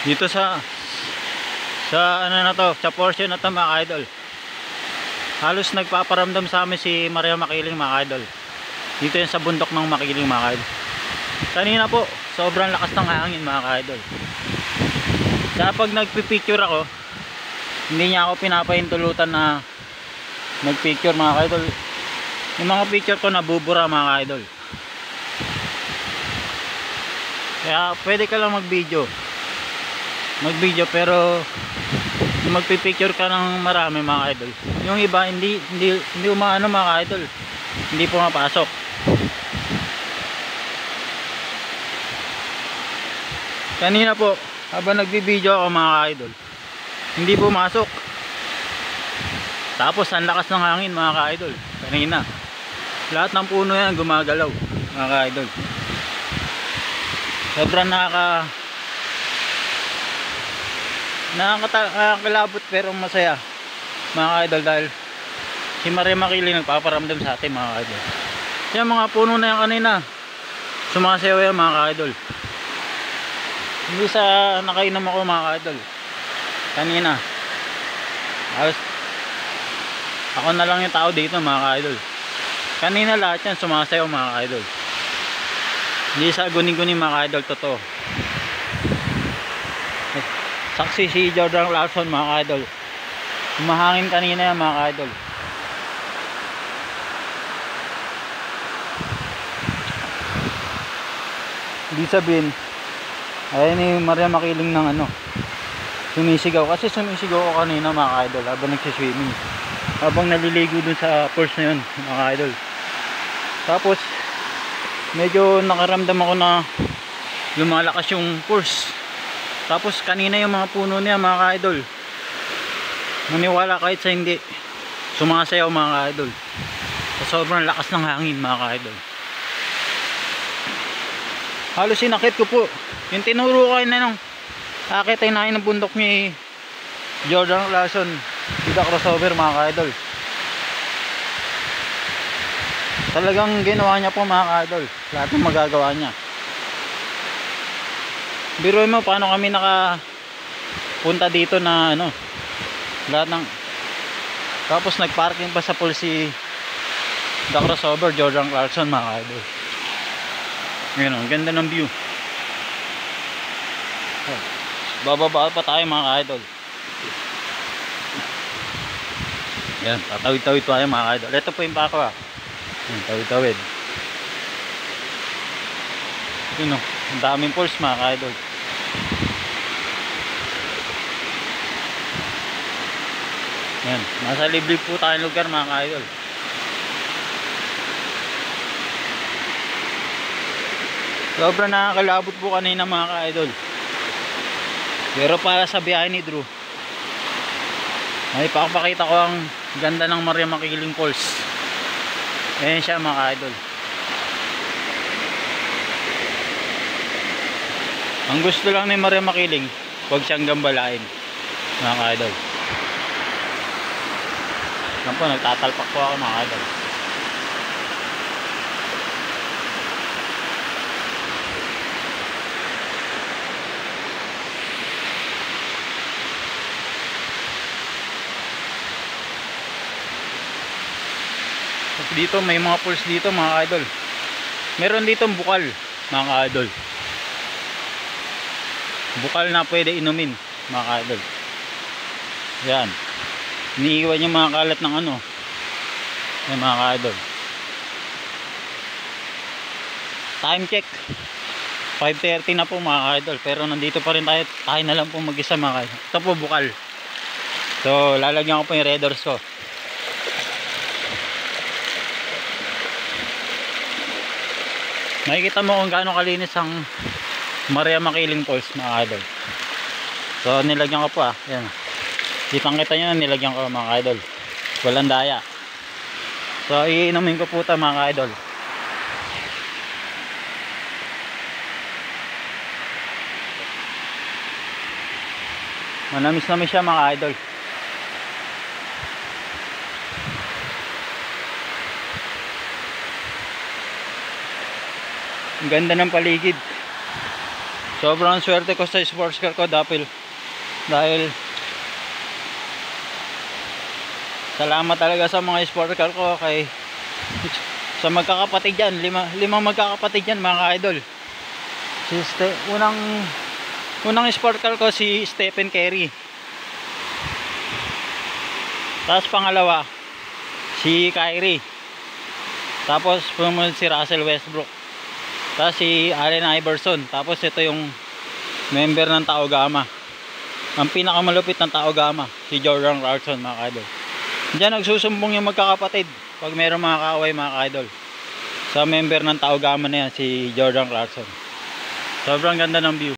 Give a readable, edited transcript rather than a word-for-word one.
Dito sa ano na to, sa portion na to mga idol. Halos nagpaparamdam sa amin si Maria Makiling mga idol. Dito yan sa bundok ng Makiling mga idol. Kanina po, sobrang lakas ng hangin mga idol. Kaya pag nagpipicture ako, hindi niya ako pinapahintulutan na magpicture mga idol. Yung mga picture ko nabubura mga idol. Kaya pwede ka lang mag-video pero magpipicture ka ng marami mga idol. Yung iba hindi umaano mga idol, hindi pumapasok. Kanina po habang nagbibideo ako mga idol, hindi pumasok. Tapos ang lakas ng hangin mga idol. Kanina lahat ng puno yan gumagalaw mga idol. Sobrang nakakilabot pero masaya mga idol, dahil si Maria Makiling nagpaparamdam sa atin mga idol. Yung mga puno na yan kanina sumasayaw yan mga idol. Hindi sa nakainom ako mga idol kanina. Ako na lang yung tao dito mga idol. Kanina lahat yan sumasayaw mga idol. Hindi sa guni-guni mga idol, totoo. Saksi si Jordan Clarkson mga idol. Humahangin kanina yan mga idol. Hindi sabihin ayun ni Maria Makiling ng ano, sumisigaw. Kasi sumisigaw ako kanina mga idol habang nagsiswimming, habang naliligo dun sa pools na yun mga idol. Tapos medyo nakaramdam ako na lumalakas yung pools. Tapos kanina yung mga puno niya mga idol, maniwala kahit sa hindi, sumasayaw mga idol. Sobrang lakas ng hangin mga idol. Halos sinakit ko po yung tinuro kayo na nung akit ay nahin ng bundok ni Jordan Clarkson Dida Crossover mga idol. Talagang ginawa niya po mga idol lahat ng magagawa niya. Biruin mo paano kami nakapunta dito na ano, lahat ng, tapos nagparking pa sa pool si The Crossover Jordan Clarkson mga idol. Ngayon ang ganda ng view. Bababa pa tayo mga idol. Yan, tatawid-tawid tayo mga idol. Ito po yung pako tawid-tawid. Yun o, ang daming pools mga idol. Yan, nasa liblib po tayong lugar mga idol. Sobrang nakakalabot po kanina mga idol. Pero para sa biyahe ni Drew, ay pakapakita ko ang ganda ng Maria Makiling Falls. Ayan siya mga idol. Ang gusto lang ni Maria Makiling, huwag siyang gambalain mga idol. Yan po, nagtatalpak po ako mga idol. Dito may mga pools dito mga idol. Meron dito bukal mga idol. Bukal na pwede inumin mga idol. Yan. Iniiwan yung mga kalat ng ano. Yan mga idol. Time check 5:30 na po mga idol. Pero nandito pa rin tayo. Tayo na lang po mag-isa mga idol. Ito po bukal. So lalagyan ko po yung red doors ko. Makikita mo kung gaano kalinis ang Maria Makiling Falls mga idol. So nilagyan ko po yan. Kitang kita nyo, nilagyan ko mga idol. Walang daya. So iinumin ko po ito mga idol. Manamis-namis siya mga idol. Ang ganda ng paligid. Sobrang swerte ko sa sports car ko dahil salamat talaga sa mga sports car ko sa magkakapatid yan, limang magkakapatid yan mga ka-idol. Unang sport car ko si Stephen Curry. Tapos pangalawa si Kyrie. Tapos pumunod si Russell Westbrook. Tapos si Allen Iverson. Tapos ito yung member ng Tau Gamma. Ang pinakamalupit ng Tau Gamma, si Jordan Clarkson mga ka-idol. Diyan nagsusumbong yung magkakapatid pag mayroong mga kaaway mga ka-idol. Sa member ng Tau Gamma na yan, si Jordan Clarkson. Sobrang ganda ng view.